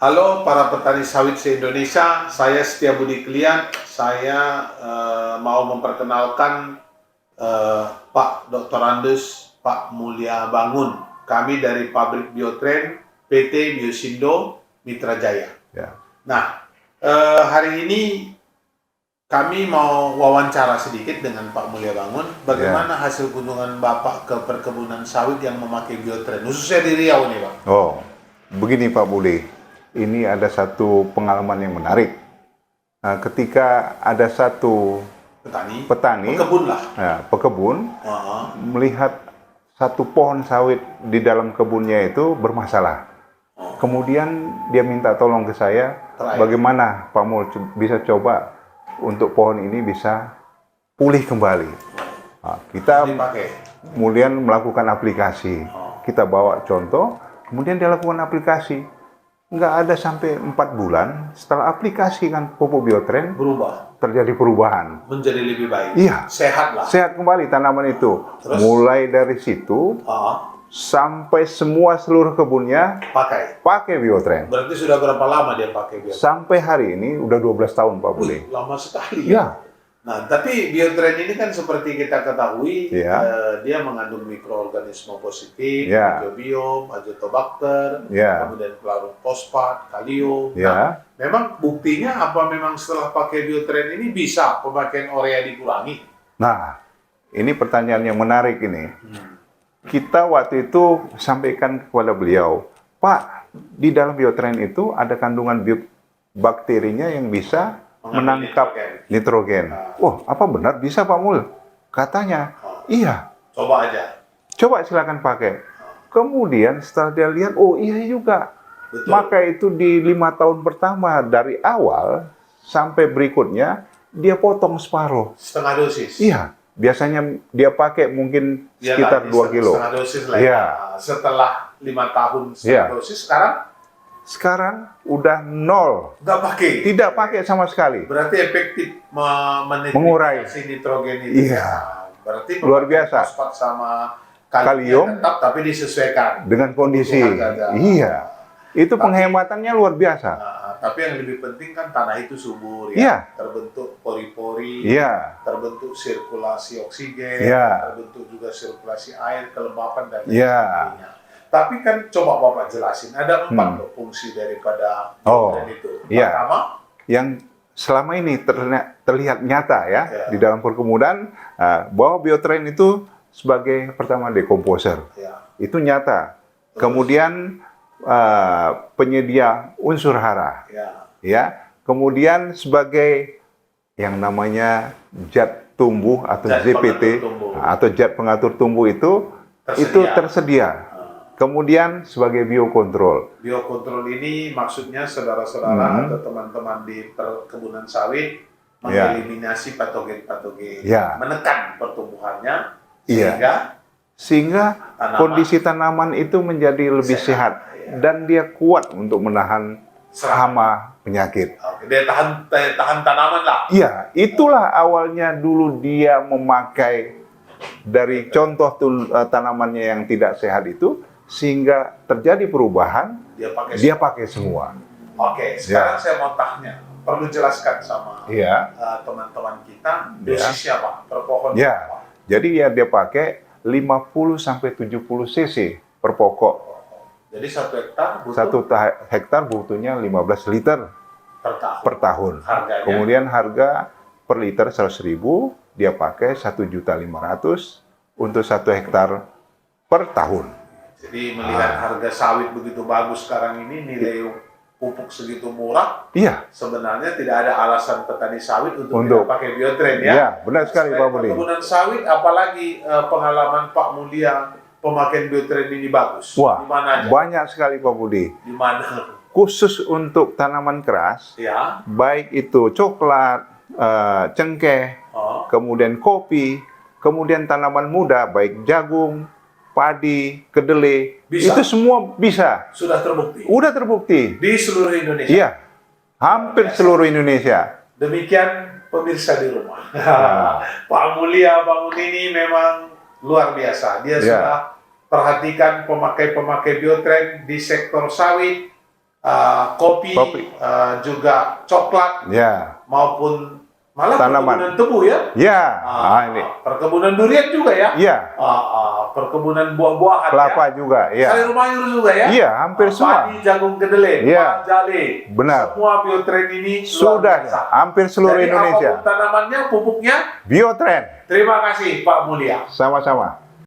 Halo para petani sawit se-Indonesia, saya Setia Budi Klian. Saya mau memperkenalkan Pak Dr. Andes, Pak Mulya Bangun. Kami dari pabrik Biotrend PT Biosindo Mitra Jaya. Ya. Nah, hari ini kami mau wawancara sedikit dengan Pak Mulya Bangun. Bagaimana hasil kunjungan Bapak ke perkebunan sawit yang memakai Biotrend, khususnya di Riau nih, Pak? Oh, begini Pak Budi. Ini ada satu pengalaman yang menarik. Nah, ketika ada satu petani pekebun melihat satu pohon sawit di dalam kebunnya itu bermasalah. Kemudian dia minta tolong ke saya, bagaimana Pak Mul bisa coba untuk pohon ini bisa pulih kembali. Nah, kita kemudian melakukan aplikasi. Kita bawa contoh, kemudian dia lakukan aplikasi. Nggak ada sampai 4 bulan setelah aplikasikan pupuk Biotrend terjadi perubahan, menjadi lebih baik. Iya, sehat lah, sehat kembali tanaman itu. Terus? Mulai dari situ sampai seluruh kebunnya pakai Biotrend. Berarti sudah berapa lama dia pakai Biotrend? Sampai hari ini udah 12 tahun Pak Budi. Lama sekali ya. Nah, tapi Biotrend ini kan seperti kita ketahui, dia mengandung mikroorganisme positif, microbiom, azotobacter, kemudian chlorine fosfat, kalium. Nah, memang buktinya apa memang setelah pakai Biotrend ini bisa pemakaian urea dikurangi? Nah, ini pertanyaan yang menarik ini. Kita waktu itu sampaikan kepada beliau, Pak, di dalam Biotrend itu ada kandungan bakterinya yang bisa menangkap nitrogen. Wah, apa benar bisa Pak Mul? Katanya, iya. Coba aja. Coba silakan pakai. Kemudian setelah dia lihat, oh iya juga. Betul. Maka itu di 5 tahun pertama dari awal sampai berikutnya dia potong separuh. Setengah dosis. Iya. Biasanya dia pakai mungkin sekitar 2 kilo. Setengah dosis lah ya. Setelah 5 tahun setengah dosis, sekarang udah 0. Nggak pakai? Tidak pakai sama sekali. Berarti efektif mengurai nitrogen itu. Iya. Berarti luar biasa. Fosfat sama kalium tetap, tapi disesuaikan dengan kondisi. Iya. Itu penghematannya luar biasa. Tapi yang lebih penting kan tanah itu subur terbentuk pori-pori, terbentuk sirkulasi oksigen, terbentuk juga sirkulasi air, kelembapan dan sebagainya. Tapi kan coba Bapak jelasin, ada 4 fungsi daripada Biotrend itu. Pertama, yang selama ini terlihat nyata di dalam perkebunan, bahwa Biotrend itu sebagai pertama dekomposer. Itu nyata. Terus? Kemudian penyedia unsur hara. Kemudian sebagai yang namanya zat tumbuh atau ZPT atau zat pengatur tumbuh itu tersedia. Kemudian sebagai biokontrol. Biokontrol ini maksudnya saudara-saudara atau teman-teman di perkebunan sawit mengeliminasi patogen-patogen, menekan pertumbuhannya sehingga kondisi tanaman itu menjadi lebih sehat dan dia kuat untuk menahan hama penyakit. Dia tahan tanaman lah. Iya, itulah awalnya dulu dia memakai dari contoh tanamannya yang tidak sehat itu. Sehingga terjadi perubahan, dia pakai semua. Oke, sekarang saya mau tanya, perlu jelaskan sama teman-teman kita, dosisnya Pak, per pohon Pak. Jadi dia pakai 50-70 cc per pokok. Jadi 1 hektar butuh? 1 hektar butuhnya 15 liter per tahun. Harganya? Kemudian harga per liter 100.000, dia pakai 1.500.000 untuk 1 hektar per tahun. Jadi melihat harga sawit begitu bagus sekarang ini, nilai pupuk segitu murah, sebenarnya tidak ada alasan petani sawit untuk tidak pakai Biotrend ya. Iya, benar sekali Pak Budi. Perkebunan sawit, apalagi pengalaman Pak Mulya pemakaian Biotrend ini bagus. Wah, di mana aja? Banyak sekali Pak Budi. Di mana? Khusus untuk tanaman keras, baik itu coklat, cengkeh, kemudian kopi, kemudian tanaman muda, baik jagung, padi, kedelai, itu semua bisa. Sudah terbukti? Udah terbukti. Di seluruh Indonesia? Iya, hampir seluruh Indonesia. Demikian pemirsa di rumah. Pak Mulya Bangun ini memang luar biasa. Dia sudah perhatikan pemakai-pemakai Biotrend di sektor sawit, kopi. Juga coklat, maupun malah perkebunan tebu ya. Ini. Perkebunan durian juga ya. Perkebunan buah-buahan kelapa juga, sayur mayur juga ya. Hampir semua. Padi, jagung kedelai, jale. Benar. Semua Biotrend ini sudah hampir seluruh Jadi Indonesia. apapun tanamannya, pupuknya Biotrend. Terima kasih Pak Mulya. Sama-sama.